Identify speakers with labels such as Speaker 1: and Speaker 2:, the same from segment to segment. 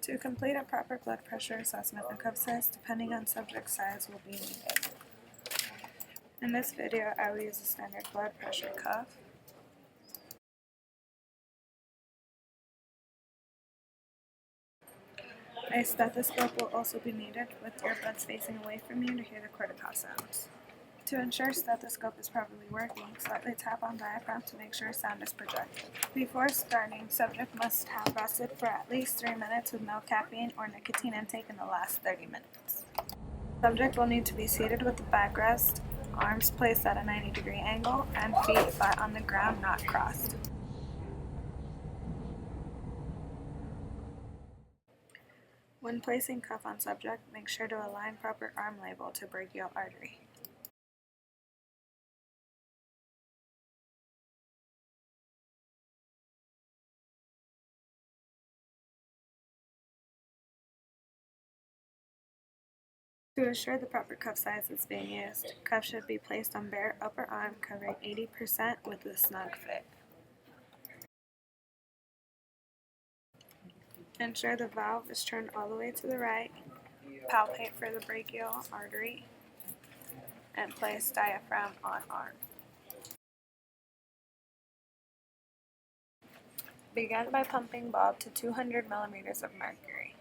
Speaker 1: To complete a proper blood pressure assessment, a cuff size depending on subject size will be needed. In this video, I will use a standard blood pressure cuff. A stethoscope will also be needed, with earbuds facing away from you to hear the cortical sounds. To ensure stethoscope is properly working, slightly tap on diaphragm to make sure sound is projected. Before starting, subject must have rested for at least 3 minutes with no caffeine or nicotine intake in the last 30 minutes. Subject will need to be seated with the backrest, arms placed at a 90-degree angle, and feet flat on the ground, not crossed. When placing cuff on subject, make sure to align proper arm label to brachial artery. To ensure the proper cuff size is being used, cuff should be placed on bare upper arm covering 80% with a snug fit. Ensure the valve is turned all the way to the right, palpate for the brachial artery, and place diaphragm on arm. Begin by pumping bulb to 200 millimeters of mercury,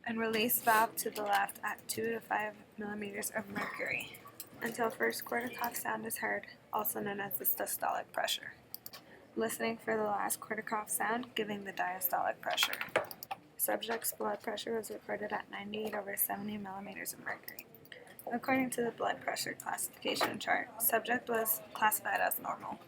Speaker 1: and release valve to the left at 2 to 5 millimeters of mercury until first cortical sound is heard, also known as the systolic pressure. Listening for the last cortical sound, giving the diastolic pressure. Subject's blood pressure was recorded at 98/70 millimeters of mercury. According to the blood pressure classification chart, subject was classified as normal.